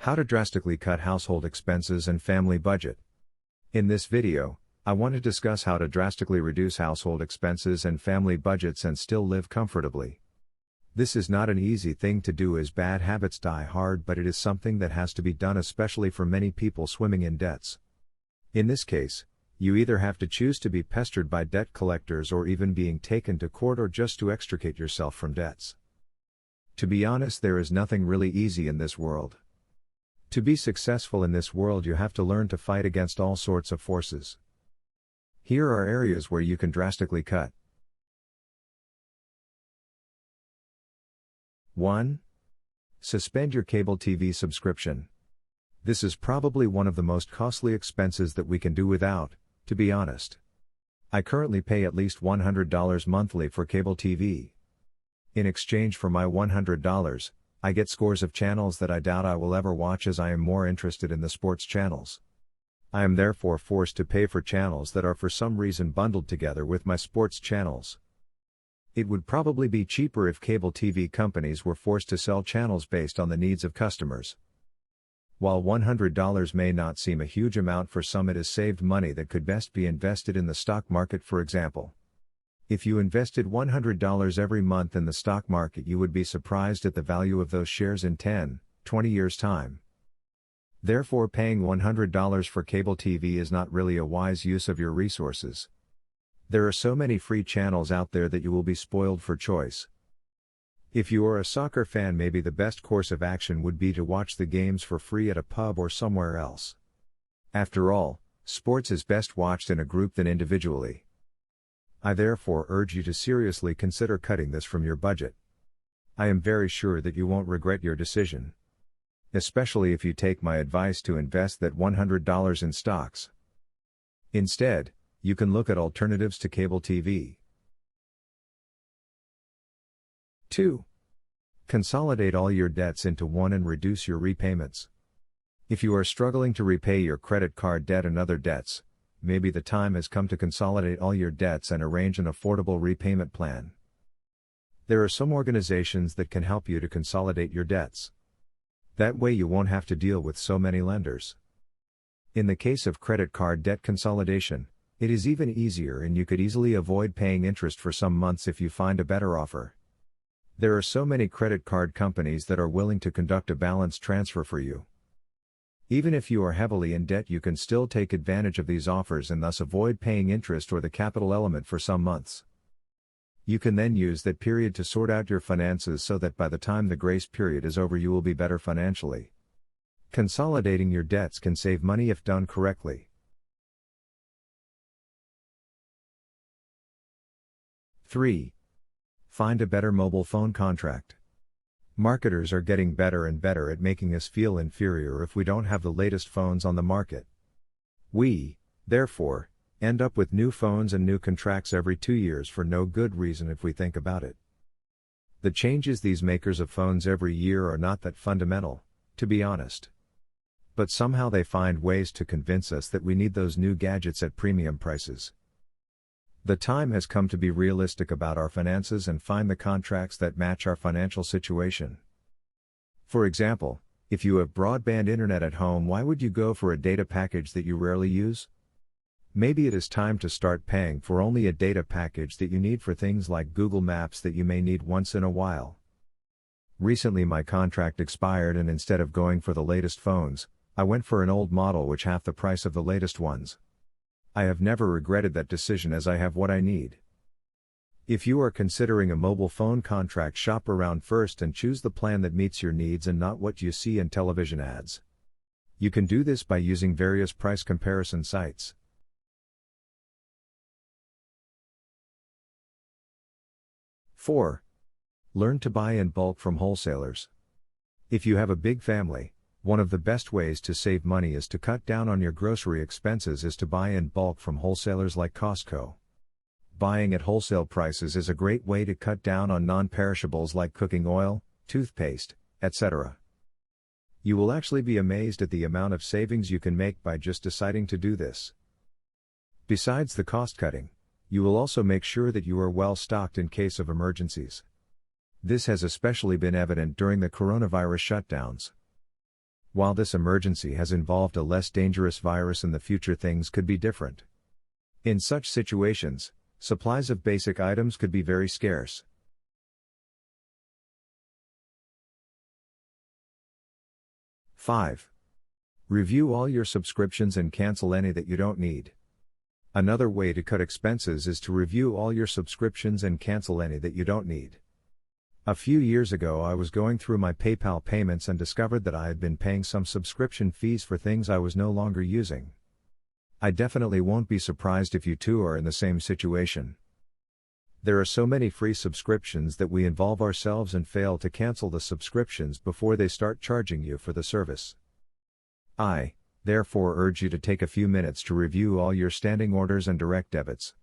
How to drastically cut household expenses and family budget. In this video, I want to discuss how to drastically reduce household expenses and family budgets and still live comfortably. This is not an easy thing to do as bad habits die hard, but it is something that has to be done, especially for many people swimming in debts. In this case, you either have to choose to be pestered by debt collectors or even being taken to court or just to extricate yourself from debts. To be honest, there is nothing really easy in this world. To be successful in this world, you have to learn to fight against all sorts of forces. Here are areas where you can drastically cut. 1. Suspend your cable TV subscription. This is probably one of the most costly expenses that we can do without, to be honest. I currently pay at least $100 monthly for cable TV. In exchange for my $100, I get scores of channels that I doubt I will ever watch, as I am more interested in the sports channels. I am therefore forced to pay for channels that are for some reason bundled together with my sports channels. It would probably be cheaper if cable TV companies were forced to sell channels based on the needs of customers. While $100 may not seem a huge amount for some, it is saved money that could best be invested in the stock market, for example. If you invested $100 every month in the stock market, you would be surprised at the value of those shares in 10, 20 years' time. Therefore, paying $100 for cable TV is not really a wise use of your resources. There are so many free channels out there that you will be spoiled for choice. If you are a soccer fan, maybe the best course of action would be to watch the games for free at a pub or somewhere else. After all, sports is best watched in a group than individually. I therefore urge you to seriously consider cutting this from your budget. I am very sure that you won't regret your decision. Especially if you take my advice to invest that $100 in stocks. Instead, you can look at alternatives to cable TV. 2. Consolidate all your debts into one and reduce your repayments. If you are struggling to repay your credit card debt and other debts, maybe the time has come to consolidate all your debts and arrange an affordable repayment plan. There are some organizations that can help you to consolidate your debts. That way you won't have to deal with so many lenders. In the case of credit card debt consolidation, it is even easier, and you could easily avoid paying interest for some months if you find a better offer. There are so many credit card companies that are willing to conduct a balance transfer for you. Even if you are heavily in debt, you can still take advantage of these offers and thus avoid paying interest or the capital element for some months. You can then use that period to sort out your finances so that by the time the grace period is over, you will be better financially. Consolidating your debts can save money if done correctly. 3. Find a better mobile phone contract. Marketers are getting better and better at making us feel inferior if we don't have the latest phones on the market. We, therefore, end up with new phones and new contracts every 2 years for no good reason if we think about it. The changes these makers of phones every year are not that fundamental, to be honest. But somehow they find ways to convince us that we need those new gadgets at premium prices. The time has come to be realistic about our finances and find the contracts that match our financial situation. For example, if you have broadband internet at home, why would you go for a data package that you rarely use? Maybe it is time to start paying for only a data package that you need for things like Google Maps that you may need once in a while. Recently my contract expired, and instead of going for the latest phones, I went for an old model which half the price of the latest ones. I have never regretted that decision, as I have what I need. If you are considering a mobile phone contract, shop around first and choose the plan that meets your needs and not what you see in television ads. You can do this by using various price comparison sites. 4. Learn to buy in bulk from wholesalers. If you have a big family, one of the best ways to save money is to cut down on your grocery expenses is to buy in bulk from wholesalers like Costco. Buying at wholesale prices is a great way to cut down on non-perishables like cooking oil, toothpaste, etc. You will actually be amazed at the amount of savings you can make by just deciding to do this. Besides the cost cutting, you will also make sure that you are well stocked in case of emergencies. This has especially been evident during the coronavirus shutdowns. While this emergency has involved a less dangerous virus in the future, things could be different. In such situations, supplies of basic items could be very scarce. Five. Review all your subscriptions and cancel any that you don't need. Another way to cut expenses is to review all your subscriptions and cancel any that you don't need. A few years ago, I was going through my PayPal payments and discovered that I had been paying some subscription fees for things I was no longer using. I definitely won't be surprised if you too are in the same situation. There are so many free subscriptions that we involve ourselves and fail to cancel the subscriptions before they start charging you for the service. I, therefore, urge you to take a few minutes to review all your standing orders and direct debits.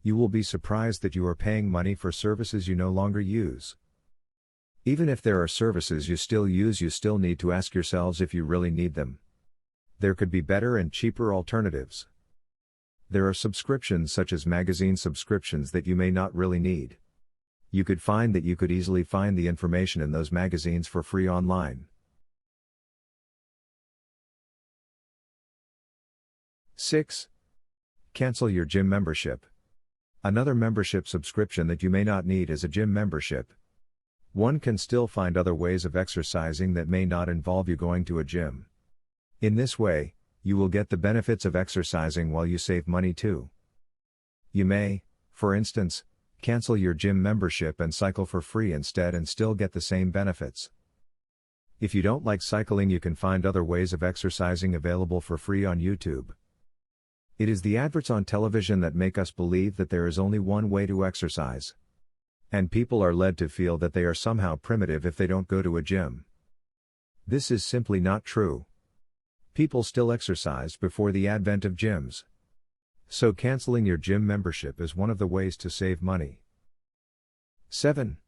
You will be surprised that you are paying money for services you no longer use. Even if there are services you still use, you still need to ask yourselves if you really need them. There could be better and cheaper alternatives. There are subscriptions such as magazine subscriptions that you may not really need. You could find that you could easily find the information in those magazines for free online. 6. Cancel your gym membership. Another membership subscription that you may not need is a gym membership. One can still find other ways of exercising that may not involve you going to a gym. In this way, you will get the benefits of exercising while you save money too. You may, for instance, cancel your gym membership and cycle for free instead and still get the same benefits. If you don't like cycling, you can find other ways of exercising available for free on YouTube. It is the adverts on television that make us believe that there is only one way to exercise. And people are led to feel that they are somehow primitive if they don't go to a gym. This is simply not true. People still exercised before the advent of gyms. So canceling your gym membership is one of the ways to save money. 7.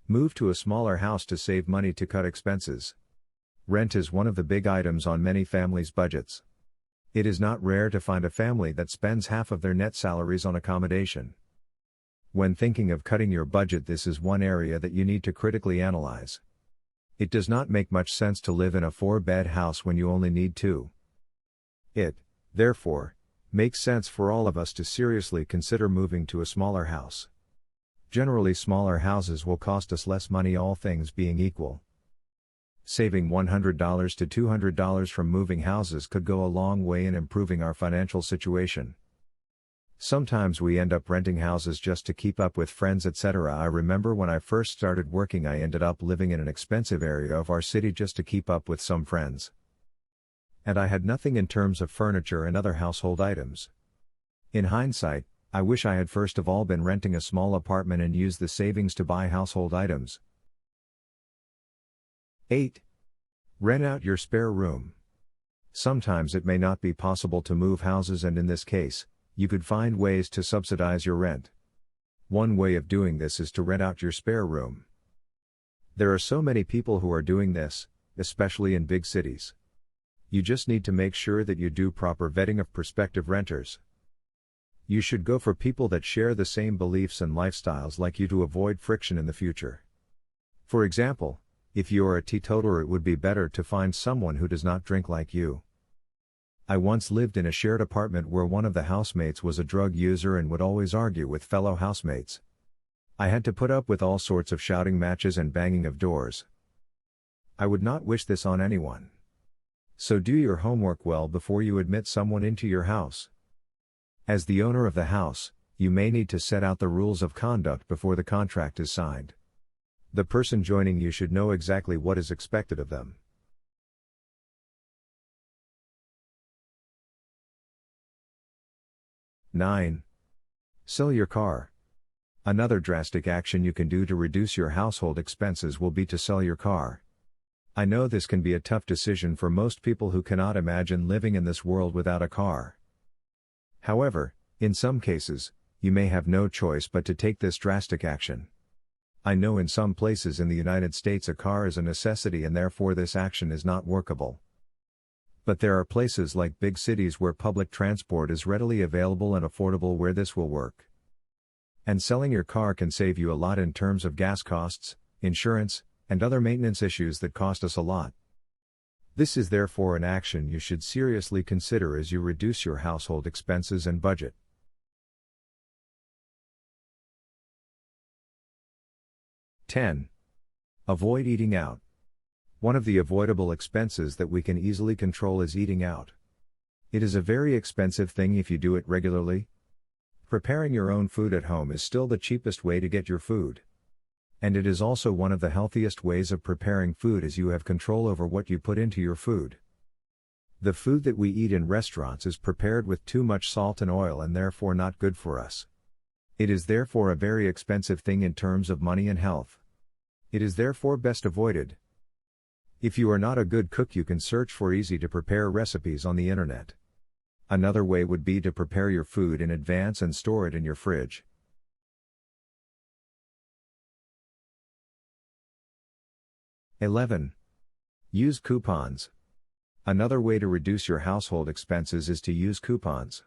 Move to a smaller house to save money to cut expenses. Rent is one of the big items on many families' budgets. It is not rare to find a family that spends half of their net salaries on accommodation. When thinking of cutting your budget, this is one area that you need to critically analyze. It does not make much sense to live in a 4-bed house when you only need 2. It, therefore, makes sense for all of us to seriously consider moving to a smaller house. Generally, smaller houses will cost us less money, all things being equal. Saving $100 to $200 from moving houses could go a long way in improving our financial situation. Sometimes we end up renting houses just to keep up with friends, etc. I remember when I first started working, I ended up living in an expensive area of our city just to keep up with some friends. And I had nothing in terms of furniture and other household items. In hindsight, I wish I had first of all been renting a small apartment and used the savings to buy household items. 8. Rent out your spare room. Sometimes it may not be possible to move houses, and in this case, you could find ways to subsidize your rent. One way of doing this is to rent out your spare room. There are so many people who are doing this, especially in big cities. You just need to make sure that you do proper vetting of prospective renters. You should go for people that share the same beliefs and lifestyles like you to avoid friction in the future. For example, if you are a teetotaler, it would be better to find someone who does not drink like you. I once lived in a shared apartment where one of the housemates was a drug user and would always argue with fellow housemates. I had to put up with all sorts of shouting matches and banging of doors. I would not wish this on anyone. So do your homework well before you admit someone into your house. As the owner of the house, you may need to set out the rules of conduct before the contract is signed. The person joining you should know exactly what is expected of them. 9. Sell your car. Another drastic action you can do to reduce your household expenses will be to sell your car. I know this can be a tough decision for most people who cannot imagine living in this world without a car. However, in some cases, you may have no choice but to take this drastic action. I know in some places in the United States a car is a necessity and therefore this action is not workable. But there are places like big cities where public transport is readily available and affordable where this will work. And selling your car can save you a lot in terms of gas costs, insurance, and other maintenance issues that cost us a lot. This is therefore an action you should seriously consider as you reduce your household expenses and budget. (10) Avoid eating out. One of the avoidable expenses that we can easily control is eating out. It is a very expensive thing if you do it regularly. Preparing your own food at home is still the cheapest way to get your food. And it is also one of the healthiest ways of preparing food, as you have control over what you put into your food. The food that we eat in restaurants is prepared with too much salt and oil and therefore not good for us. It is therefore a very expensive thing in terms of money and health. It is therefore best avoided. If you are not a good cook, you can search for easy to prepare recipes on the internet. Another way would be to prepare your food in advance and store it in your fridge. 11. Use coupons. Another way to reduce your household expenses is to use coupons.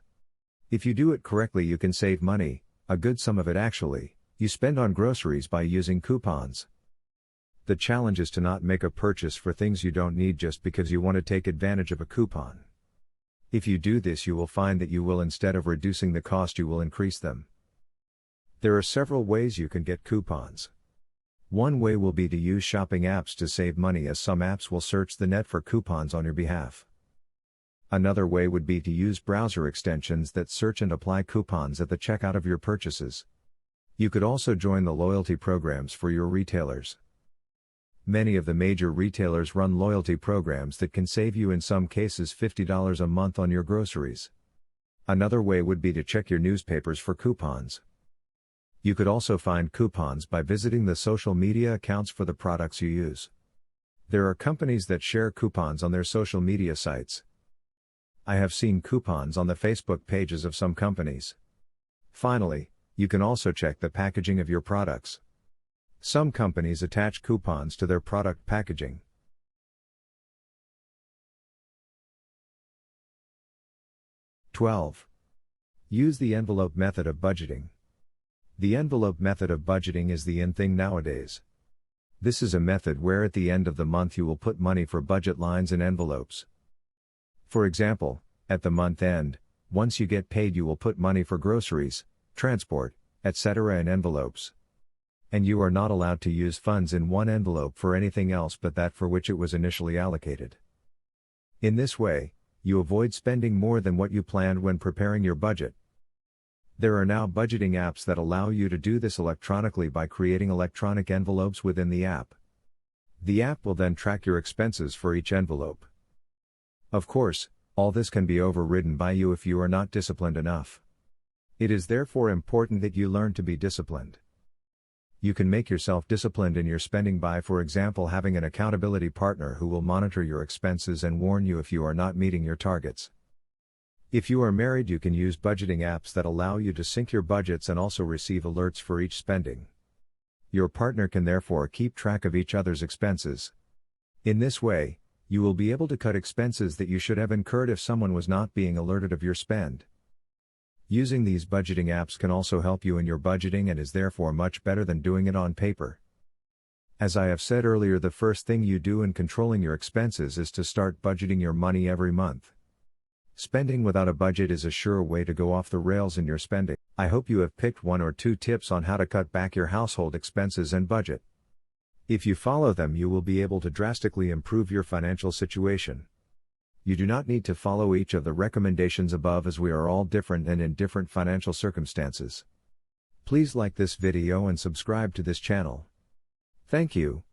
If you do it correctly, you can save money, a good sum of it actually, you spend on groceries by using coupons. The challenge is to not make a purchase for things you don't need just because you want to take advantage of a coupon. If you do this, you will find that you will, instead of reducing the cost, you will increase them. There are several ways you can get coupons. One way will be to use shopping apps to save money, as some apps will search the net for coupons on your behalf. Another way would be to use browser extensions that search and apply coupons at the checkout of your purchases. You could also join the loyalty programs for your retailers. Many of the major retailers run loyalty programs that can save you in some cases $50 a month on your groceries. Another way would be to check your newspapers for coupons. You could also find coupons by visiting the social media accounts for the products you use. There are companies that share coupons on their social media sites. I have seen coupons on the Facebook pages of some companies. Finally, you can also check the packaging of your products. Some companies attach coupons to their product packaging. 12. Use the envelope method of budgeting. The envelope method of budgeting is the in thing nowadays. This is a method where at the end of the month you will put money for budget lines in envelopes. For example, at the month end, once you get paid, you will put money for groceries, transport, etc. in envelopes. And you are not allowed to use funds in one envelope for anything else but that for which it was initially allocated. In this way, you avoid spending more than what you planned when preparing your budget. There are now budgeting apps that allow you to do this electronically by creating electronic envelopes within the app. The app will then track your expenses for each envelope. Of course, all this can be overridden by you if you are not disciplined enough. It is therefore important that you learn to be disciplined. You can make yourself disciplined in your spending by, for example, having an accountability partner who will monitor your expenses and warn you if you are not meeting your targets. If you are married, you can use budgeting apps that allow you to sync your budgets and also receive alerts for each spending. Your partner can therefore keep track of each other's expenses. In this way, you will be able to cut expenses that you should have incurred if someone was not being alerted of your spend. Using these budgeting apps can also help you in your budgeting and is therefore much better than doing it on paper. As I have said earlier, the first thing you do in controlling your expenses is to start budgeting your money every month. Spending without a budget is a sure way to go off the rails in your spending. I hope you have picked 1 or 2 tips on how to cut back your household expenses and budget. If you follow them, you will be able to drastically improve your financial situation. You do not need to follow each of the recommendations above, as we are all different and in different financial circumstances. Please like this video and subscribe to this channel. Thank you.